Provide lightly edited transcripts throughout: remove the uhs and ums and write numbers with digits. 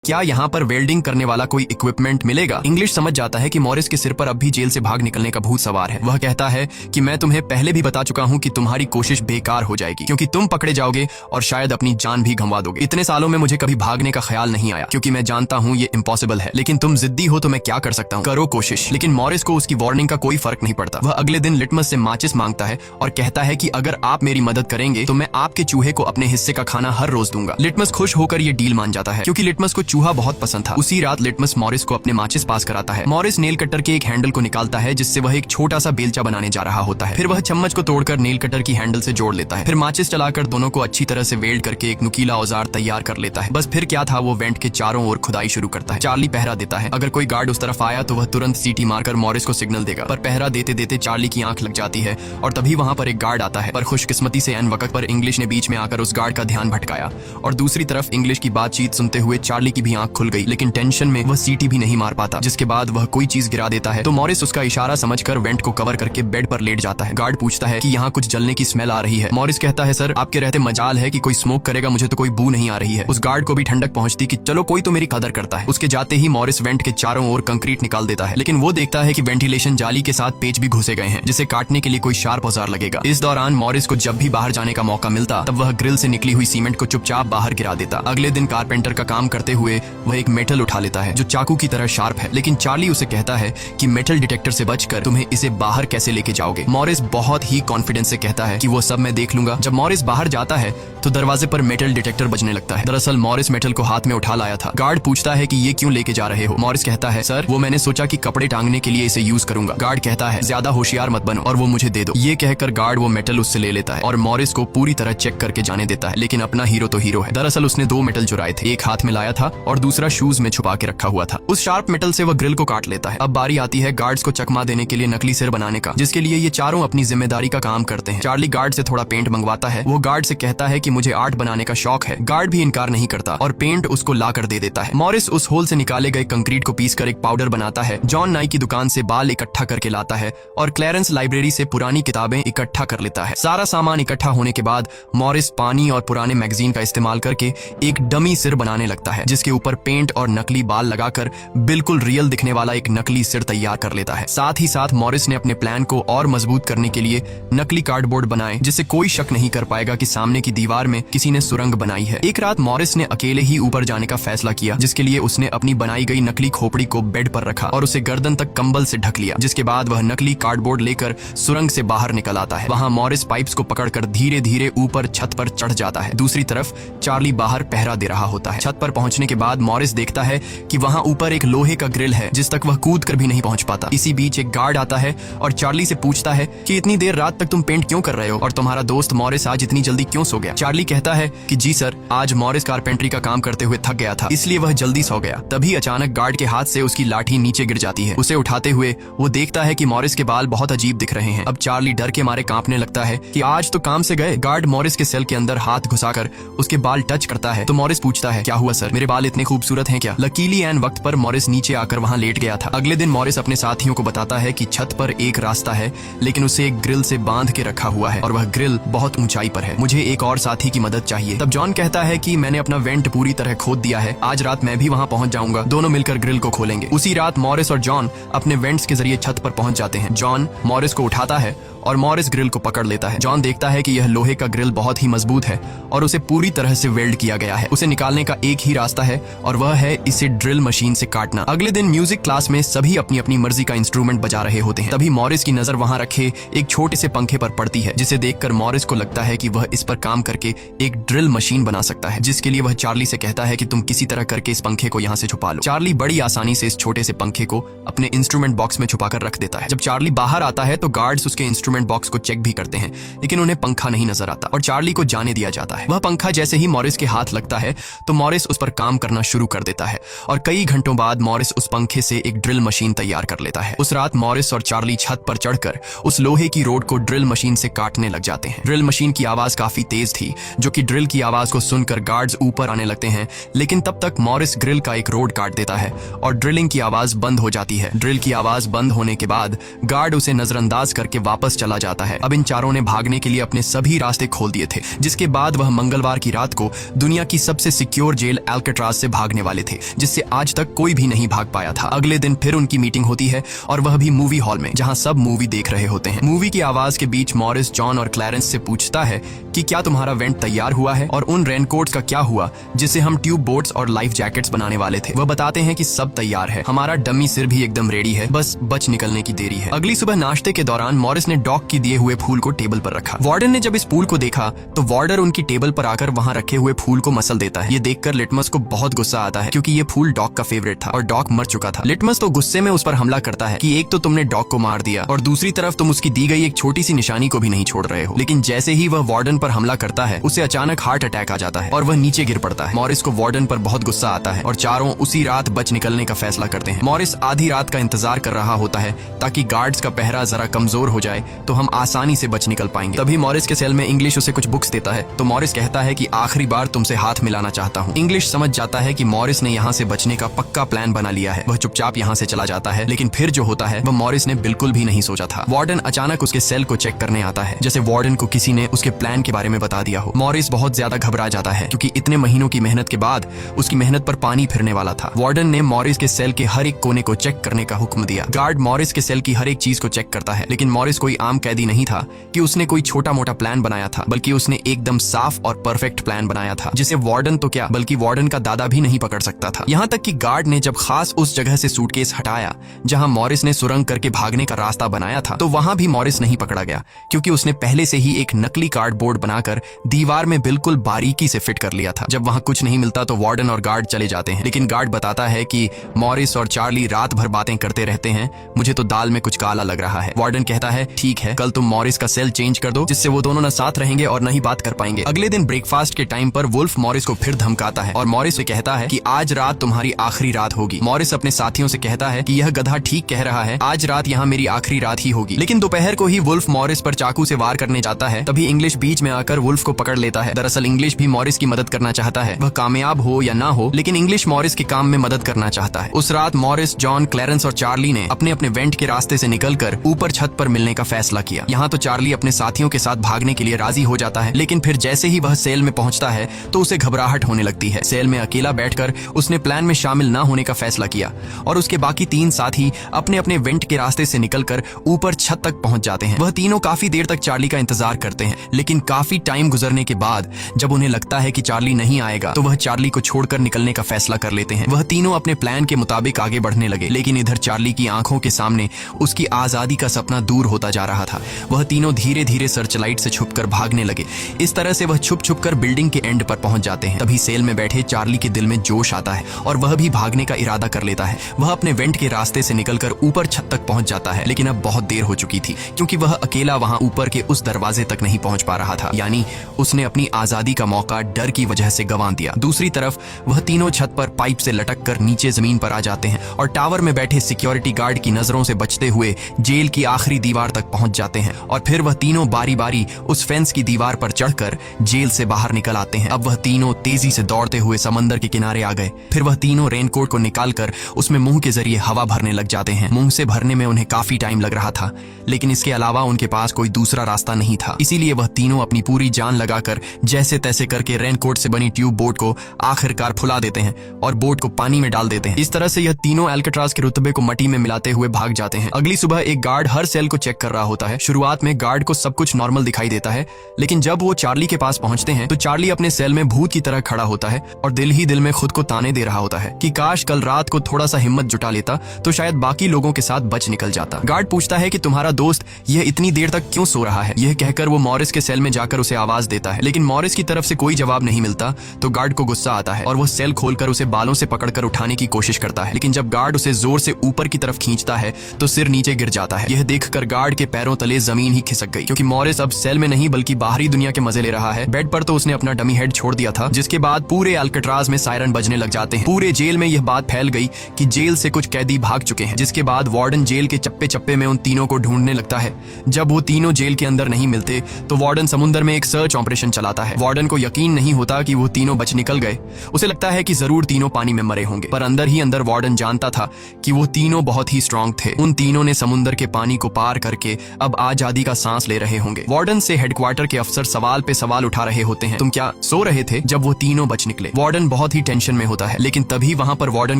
क्या यहाँ पर वेल्डिंग करने वाला कोई इक्विपमेंट मिलेगा? इंग्लिश समझ जाता है कि मॉरिस के सिर पर अब भी जेल से भाग निकलने का भूत सवार है। वह कहता है कि मैं तुम्हें पहले भी बता चुका हूँ कि तुम्हारी कोशिश बेकार हो जाएगी, क्योंकि तुम पकड़े जाओगे और शायद अपनी जान भी गंवा दोगे। इतने सालों में मुझे कभी भागने का ख्याल नहीं आया, क्योंकि मैं जानता हूँ ये इम्पॉसिबल है, लेकिन तुम जिद्दी हो तो मैं क्या कर सकता हूँ, करो कोशिश। लेकिन मॉरिस को उसकी वार्निंग का कोई फर्क नहीं पड़ता। वह अगले दिन लिटमस से माचिस मांगता है और कहता है कि अगर आप मेरी मदद करेंगे तो मैं आपके चूहे को अपने हिस्से का खाना हर रोज दूंगा। लिटमस खुश होकर ये डील मान जाता है, क्योंकि लिटमस को चूहा बहुत पसंद था। उसी रात लिटमस मॉरिस को अपने माचिस पास कराता है। मॉरिस नेल कटर के एक हैंडल को निकालता है, जिससे वह एक छोटा सा बेलचा बनाने जा रहा होता है। फिर वह चम्मच को तोड़कर नेल कटर की हैंडल से जोड़ लेता है। फिर माचिस चलाकर दोनों को अच्छी तरह से वेल्ड करके एक नुकीला औजार तैयार कर लेता है। बस फिर क्या था, वो वेंट के चारों ओर खुदाई शुरू करता है। चार्ली पहरा देता है। अगर कोई गार्ड उस तरफ आया तो वह तुरंत सीटी मारकर मॉरिस को सिग्नल देगा, पर पहरा देते देते चार्ली की आंख लग जाती है और तभी वहां पर एक गार्ड आता है। पर खुशकिस्मती से एन वक्त पर इंग्लिश ने बीच में आकर उस गार्ड का ध्यान भटकाया और दूसरी तरफ इंग्लिश की बातचीत सुनते हुए चार्ली की भी आंख खुल गई, लेकिन टेंशन में वह सीटी भी नहीं मार पाता। जिसके बाद वह कोई चीज गिरा देता है तो मॉरिस उसका इशारा समझकर वेंट को कवर करके बेड पर लेट जाता है। गार्ड पूछता है कि यहाँ कुछ जलने की स्मेल आ रही है। मॉरिस कहता है, सर आपके रहते मजाल है कि कोई स्मोक करेगा, मुझे तो कोई बू नहीं आ रही है। उस गार्ड को भी ठंडक पहुंचती कि चलो कोई तो मेरी कदर करता है। उसके जाते ही मॉरिस वेंट के चारों ओर कंक्रीट निकाल देता है, लेकिन वो देखता है कि वेंटिलेशन जाली के साथ पेच भी घुसे गए हैं, जिसे काटने के लिए कोई शार्प औजार लगेगा। इस दौरान मॉरिस को जब भी बाहर जाने का मौका मिलता तब वह ग्रिल से निकली हुई सीमेंट को चुपचाप बाहर गिरा देता। अगले दिन कारपेंटर का काम करते हुए वह एक मेटल उठा लेता है जो चाकू की तरह शार्प है, लेकिन चार्ली उसे कहता है कि मेटल डिटेक्टर से बचकर तुम्हें इसे बाहर कैसे लेके जाओगे। मॉरिस बहुत ही कॉन्फिडेंस से कहता है कि वो सब मैं देख लूंगा। जब मॉरिस बाहर जाता है तो दरवाजे पर मेटल डिटेक्टर बजने लगता है। दरअसल मॉरिस मेटल को हाथ में उठा लाया था। गार्ड पूछता है कि ये क्यों लेके जा रहे हो? मॉरिस कहता है, सर वो मैंने सोचा कि कपड़े टांगने के लिए इसे यूज करूंगा। गार्ड कहता है, ज्यादा होशियार मत बनो और वो मुझे दे दो। ये कहकर गार्ड वो मेटल उससे ले लेता है और मॉरिस को पूरी तरह चेक करके जाने देता है, लेकिन अपना हीरो तो हीरो है। दरअसल उसने दो मेटल चुराए थे, एक हाथ में लाया था और दूसरा शूज में छुपा के रखा हुआ था। उस शार्प मेटल से वह ग्रिल को काट लेता है। अब बारी आती है गार्ड्स को चकमा देने के लिए नकली सिर बनाने का, जिसके लिए ये चारों अपनी जिम्मेदारी का काम करते हैं। चार्ली गार्ड से थोड़ा पेंट मंगवाता है। वो गार्ड से कहता है कि मुझे आर्ट बनाने का शौक है। गार्ड भी इनकार नहीं करता और पेंट उसको ला कर दे देता है। मॉरिस उस होल से निकाले गए कंक्रीट को पीसकर एक पाउडर बनाता है। जॉन नाई की दुकान से बाल इकट्ठा करके लाता है और क्लैरेंस लाइब्रेरी से पुरानी किताबें इकट्ठा कर लेता है। सारा सामान इकट्ठा होने के बाद मॉरिस पानी और पुराने मैगजीन का इस्तेमाल करके एक डमी सिर बनाने लगता है, जिसके ऊपर पेंट और नकली बाल लगाकर बिल्कुल रियल दिखने वाला एक नकली सिर तैयार कर लेता है। साथ ही साथ मॉरिस ने अपने प्लान को और मजबूत करने के लिए नकली कार्डबोर्ड बनाए, जिससे कोई शक नहीं कर पाएगा कि सामने की दीवार में किसी ने सुरंग बनाई है। एक रात मॉरिस ने अकेले ही ऊपर जाने का फैसला किया, जिसके लिए उसने अपनी बनाई गई नकली खोपड़ी को बेड पर रखा और उसे गर्दन तक कंबल से ढक लिया। जिसके बाद वह नकली कार्डबोर्ड लेकर सुरंग से बाहर निकल आता है। वहां मॉरिस पाइप्स को पकड़कर धीरे धीरे ऊपर छत पर चढ़ जाता है। दूसरी तरफ चार्ली बाहर पहरा दे रहा होता है। छत पर पहुंचने के बाद मॉरिस देखता है कि वहां ऊपर एक लोहे का ग्रिल है, जिस तक वह कूद कर भी नहीं पहुंच पाता। इसी बीच एक गार्ड आता है और चार्ली से पूछता है कि इतनी देर रात तक तुम पेंट क्यों कर रहे हो और तुम्हारा दोस्त मॉरिस आज इतनी जल्दी क्यों सो गया? चार्ली कहता है कि जी सर, आज मॉरिस कारपेंट्री का काम करते हुए थक गया था, इसलिए वह जल्दी सो गया। तभी अचानक गार्ड के हाथ से उसकी लाठी नीचे गिर जाती है। उसे उठाते हुए वो देखता है कि मॉरिस के बाल बहुत अजीब दिख रहे हैं। अब चार्ली डर के मारे कांपने लगता है कि आज तो काम से गए। गार्ड मॉरिस के सेल के अंदर हाथ घुसाकर उसके बाल टच करता है तो मॉरिस पूछता है, क्या हुआ सर, मेरे बाल इतने खूबसूरत हैं क्या? लकीली एन वक्त पर मॉरिस नीचे आकर वहां लेट गया था। अगले दिन मॉरिस अपने साथियों को बताता है कि छत पर एक रास्ता है, लेकिन उसे एक ग्रिल से बांध के रखा हुआ है और वह ग्रिल बहुत ऊंचाई पर है। मुझे एक और साथी की मदद चाहिए। तब जॉन कहता है कि मैंने अपना वेंट पूरी तरह खोद दिया है, आज रात मैं भी वहां पहुंच जाऊंगा, दोनों मिलकर ग्रिल को खोलेंगे। उसी रात मॉरिस और जॉन अपने वेंट्स के जरिए छत पर पहुंच जाते हैं। जॉन मॉरिस को उठाता है और मॉरिस ग्रिल को पकड़ लेता है। जॉन देखता है कि यह लोहे का ग्रिल बहुत ही मजबूत है और उसे पूरी तरह से वेल्ड किया गया है। उसे निकालने का एक ही रास्ता है और वह है इसे ड्रिल मशीन से काटना। अगले दिन म्यूजिक क्लास में सभी अपनी अपनी मर्जी का इंस्ट्रूमेंट बजा रहे होते हैं। तभी मॉरिस की नजर वहां रखे एक छोटे से पंखे पर पड़ती है, जिसे देखकर मॉरिस को लगता है कि वह इस पर काम करके एक ड्रिल मशीन बना सकता है, जिसके लिए वह चार्ली से कहता है कि तुम किसी तरह करके इस पंखे को यहाँ से छुपा लो। चार्ली बड़ी आसानी से इस छोटे से पंखे को अपने इंस्ट्रूमेंट बॉक्स में छुपाकर रख देता है। जब चार्ली बाहर आता है तो गार्ड्स उसके इंस्ट्रूमेंट बॉक्स को चेक भी करते हैं, लेकिन उन्हें पंखा नहीं नजर आता और चार्ली को जाने दिया जाता है। वह पंखा जैसे ही मॉरिस के हाथ लगता है तो मॉरिस उस पर काम करना शुरू कर देता है और कई घंटों बाद मॉरिस उस पंखे से एक ड्रिल मशीन तैयार कर लेता है। उस रात मॉरिस और चार्ली छत पर चढ़कर उस लोहे की रोड को ड्रिल मशीन से काटने लग जाते हैं। ड्रिल मशीन की आवाज काफी तेज थी, जो कि ड्रिल की आवाज को सुनकर गार्ड्स ऊपर आने लगते हैं, लेकिन तब तक मॉरिस ग्रिल का एक रोड काट देता है और ड्रिलिंग की आवाज बंद हो जाती है। ड्रिल की आवाज बंद होने के बाद गार्ड उसे नजरअंदाज करके वापस चला जाता है। अब इन चारों ने भागने के लिए अपने सभी रास्ते खोल दिए थे, जिसके बाद वह मंगलवार की रात को दुनिया की सबसे सिक्योर जेल अल्काट्राज से भागने वाले थे, जिससे आज तक कोई भी नहीं भाग पाया था। अगले दिन फिर उनकी मीटिंग होती है और वह भी मूवी हॉल में, जहां सब मूवी देख रहे होते हैं। मूवी की आवाज के बीच मॉरिस जॉन और क्लैरेंस से पूछता है कि क्या तुम्हारा वेंट तैयार हुआ है और उन रेनकोट्स का क्या हुआ जिसे हम ट्यूब बोट्स और लाइफ जैकेट्स बनाने वाले थे। वह बताते हैं कि सब तैयार है, हमारा डमी सिर भी एकदम रेडी है, बस बच निकलने की देरी है। अगली सुबह नाश्ते के दौरान मॉरिस ने डॉग की दिए हुए फूल को टेबल पर रखा। वार्डन ने जब इस फूल को देखा तो वार्डर उनकी टेबल पर आकर वहां रखे हुए फूल को मसल देता है। ये देखकर लिटमस को बहुत गुस्सा आता है, क्योंकि ये फूल डॉग का फेवरेट था और डॉग मर चुका था। लिटमस तो गुस्से में उस पर हमला करता है कि एक तो तुमने डॉग को मार दिया और दूसरी तरफ तुम उसकी दी गई एक छोटी सी निशानी को भी नहीं छोड़ रहे हो। लेकिन जैसे ही वह वार्डन पर हमला करता है, उसे अचानक हार्ट अटैक आ जाता है और वह नीचे गिर पड़ता है। मॉरिस को वार्डन पर बहुत गुस्सा आता है और चारों उसी रात बच निकलने का फैसला करते हैं। मॉरिस आधी रात का इंतजार कर रहा होता है ताकि गार्ड्स का पहरा जरा कमजोर हो जाए तो हम आसानी से बच निकल पाएंगे। तभी मॉरिस के सेल में इंग्लिश उसे कुछ बुक्स देता है, तो मॉरिस कहता है कि आखिरी बार तुमसे हाथ मिलाना चाहता हूँ। इंग्लिश समझ जाता है कि मॉरिस ने यहाँ से बचने का पक्का प्लान बना लिया है। वह चुपचाप यहाँ से चला जाता है, लेकिन फिर जो होता है वह मॉरिस ने बिल्कुल भी नहीं सोचा था। वार्डन अचानक उसके सेल को चेक करने आता है, जैसे वार्डन को किसी ने उसके प्लान के बारे में बता दिया हो। मॉरिस बहुत ज्यादा घबरा जाता है, क्योंकि इतने महीनों की मेहनत के बाद उसकी मेहनत पर पानी फिरने वाला था। वार्डन ने मॉरिस के सेल के हर एक कोने को चेक करने का हुक्म दिया। गार्ड मॉरिस के सेल की हर एक चीज को चेक करता है, लेकिन मॉरिस कोई आम कैदी नहीं था कि उसने कोई छोटा मोटा प्लान बनाया था, बल्कि उसने एकदम साफ और परफेक्ट प्लान बनाया था, जिसे वार्डन तो क्या बल्कि वार्डन का दादा भी नहीं पकड़ सकता था। यहाँ तक कि गार्ड ने जब खास उस जगह से सूटकेस हटाया जहां मॉरिस ने सुरंग करके भागने का रास्ता बनाया था, तो वहां भी मॉरिस नहीं पकड़ा गया, क्योंकि उसने पहले से ही एक नकली कार्डबोर्ड बनाकर दीवार में बिल्कुल बारीकी से फिट कर लिया था। जब वहां कुछ नहीं मिलता तो वार्डन और गार्ड चले जाते हैं, लेकिन गार्ड बताता है कि मॉरिस और चार्ली रात भर बातें करते रहते हैं, मुझे तो दाल में कुछ काला लग रहा है। वार्डन कहता है ठीक है, कल तुम मॉरिस का सेल चेंज कर दो, जिससे वो दोनों न साथ रहेंगे और न ही बात कर पाएंगे। अगले दिन ब्रेकफास्ट के टाइम पर वुल्फ मॉरिस को फिर धमकाता है और मॉरिस से कहता है कि आज रात तुम्हारी आखिरी रात होगी। मॉरिस अपने साथियों से कहता है कि यह गधा ठीक कह रहा है, आज रात यहाँ मेरी आखिरी रात ही होगी। लेकिन दोपहर को ही वुल्फ मॉरिस पर चाकू से वार करने जाता है, तभी इंग्लिश बीच में आकर वुल्फ को पकड़ लेता है। दरअसल इंग्लिश भी मॉरिस की मदद करना चाहता है, वह कामयाब हो या ना हो, लेकिन इंग्लिश मॉरिस के काम में मदद करना चाहता है। उस रात मॉरिस, जॉन, क्लैरेंस और चार्ली ने अपने अपने वेंट के रास्ते से निकलकर ऊपर छत पर मिलने का फैसला किया। यहाँ तो चार्ली अपने साथियों के साथ भागने के लिए राजी हो जाता है, लेकिन फिर जैसे ही वह सेल में पहुंचता है तो उसे घबराहट होने लगती है। सेल में अकेला बैठकर उसने प्लान में शामिल न होने का फैसला किया और उसके बाकी तीन साथी अपने अपने वेंट के रास्ते से निकलकर ऊपर छत तक पहुंच जाते हैं। वह तीनों काफी देर तक चार्ली का इंतजार करते हैं, लेकिन काफी टाइम गुजरने के बाद जब उन्हें लगता है कि चार्ली नहीं आएगा तो वह चार्ली को छोड़कर निकलने का फैसला कर लेते हैं। वह तीनों अपने प्लान के मुताबिक आगे बढ़ने लगे, लेकिन इधर चार्ली की आंखों के सामने उसकी आजादी का सपना दूर होता जा रहा था। वह तीनों धीरे धीरे सर्चलाइट से छुपकर भागने लगे। इस तरह से वह छुप छुप कर बिल्डिंग के एंड पर पहुंच जाते हैं। तभी सेल में बैठे चार्ली के दिल में जोश आता है और वह भी भागने का इरादा कर लेता है। वह अपने वेंट के रास्ते से निकलकर ऊपर छत तक पहुंच जाता है, लेकिन अब बहुत देर हो चुकी थी, क्योंकि वह अकेला वहां ऊपर के उस दरवाजे तक नहीं पहुंच पा रहा था। यानी उसने अपनी आजादी का मौका डर की वजह से गंवा दिया। दूसरी तरफ वह तीनों छत पर पाइप से लटक कर नीचे जमीन पर आ जाते हैं और टावर में बैठे सिक्योरिटी गार्ड की नजरों से बचते हुए जेल की आखिरी दीवार तक पहुंच जाते हैं। और फिर वह तीनों बारी बारी उस फेंस की दीवार पर चढ़कर जेल से बाहर निकल आते हैं। अब वह तीनों तेजी से दौड़ते हुए समंदर के किनारे आ गए। फिर वह तीनों रेनकोट को निकालकर उसमें मुंह के जरिए हवा भरने लग जाते हैं। मुंह से भरने में उन्हें काफी टाइम लग रहा था, लेकिन इसके अलावा उनके पास कोई दूसरा रास्ता नहीं था। इसीलिए वह तीनों अपनी पूरी जान लगाकर जैसे तैसे करके रेनकोट से बनी ट्यूब बोट को आखिरकार फुला देते हैं और बोट को पानी में डाल देते हैं। इस तरह से यह तीनों अल्काट्राज के रुतबे को मट्टी में मिलाते हुए भाग जाते हैं। अगली सुबह एक गार्ड हर सेल को चेक कर रहा होता है। शुरुआत में गार्ड को सब कुछ नॉर्मल दिखाई देता है, लेकिन जब वो चार्ली के पास पहुंचते हैं तो चार्ली अपने सेल में भूत की तरह खड़ा होता है और दिल ही दिल में खुद को ताने दे रहा होता है कि काश कल रात को थोड़ा सा हिम्मत जुटा लेता तो शायद बाकी लोगों के साथ बच निकल जाता। गार्ड पूछता है कि तुम्हारा दोस्त यह इतनी देर तक क्यों सो रहा है। यह कहकर वो मॉरिस के सेल में जाकर उसे आवाज देता है, लेकिन मॉरिस की तरफ से कोई जवाब नहीं मिलता। तो गार्ड को गुस्सा आता है और वो सेल खोलकर उसे बालों से पकड़कर उठाने की कोशिश करता है, लेकिन जब गार्ड उसे जोर से ऊपर की तरफ खींचता है तो सिर नीचे गिर जाता है। यह देखकर गार्ड के पैरों तले जमीन ही खिसक गई, क्योंकि मॉरिस अब सेल में नहीं बल्कि बाहरी दुनिया के मजे ले रहा है। बेड पर तो उसने अपना डमी हेड छोड़ दिया था, जिसके बाद पूरे अल्काट्राज में सायरन बजने लग जाते हैं। पूरे जेल में यह बात फैल गई कि जेल से कुछ कैदी भाग चुके हैं, जिसके बाद वार्डन जेल के चप्पे चप्पे में उन तीनों को ढूंढने लगता है। जब वो तीनों जेल के अंदर नहीं मिलते तो वार्डन समुद्र में एक सर्च ऑपरेशन चलाता है। वार्डन को यकीन नहीं होता कि वो तीनों बच निकल गए। उसे लगता है कि जरूर तीनों पानी में मरे होंगे, पर अंदर ही अंदर वार्डन जानता था कि वो तीनों बहुत ही स्ट्रांग थे। उन तीनों ने समुद्र के पानी को पार करके अब आजादी का सांस ले रहे होंगे। वार्डन से हेडक्वार्टर के अफसर सवाल पे सवाल उठा रहे होते हैं, तुम क्या सो रहे थे जब वो तीनों बच निकले? वार्डन बहुत ही टेंशन में होता है, लेकिन तभी वहाँ पर वार्डन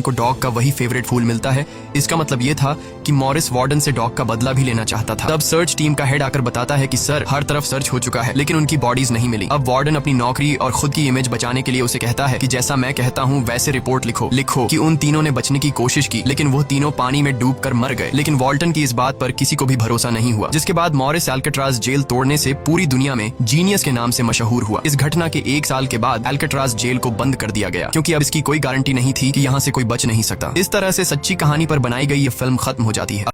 को डॉग का वही फेवरेट फूल मिलता है। इसका मतलब ये था कि मॉरिस वार्डन से डॉग का बदला भी लेना चाहता था। तब सर्च टीम का हेड आकर बताता है कि सर, हर तरफ सर्च हो चुका है, लेकिन उनकी बॉडीज नहीं मिली। अब वार्डन अपनी नौकरी और खुद की इमेज बचाने के लिए उसे कहता है कि जैसा मैं कहता हूँ वैसे रिपोर्ट लिखो कि उन तीनों ने बचने की कोशिश की, लेकिन वो तीनों पानी में डूबकर मर गए। लेकिन वॉल्टन की इस बात पर किसी को भी भरोसा नहीं हुआ, जिसके बाद मॉरिस अल्काट्राज जेल तोड़ने से पूरी दुनिया में जीनियस के नाम से मशहूर हुआ। इस घटना के 1 साल के बाद अल्काट्राज जेल को बंद कर दिया गया, क्योंकि अब इसकी कोई गारंटी नहीं थी कि यहाँ से कोई बच नहीं सकता। इस तरह से सच्ची कहानी पर बनाई गई ये फिल्म खत्म हो जाती है।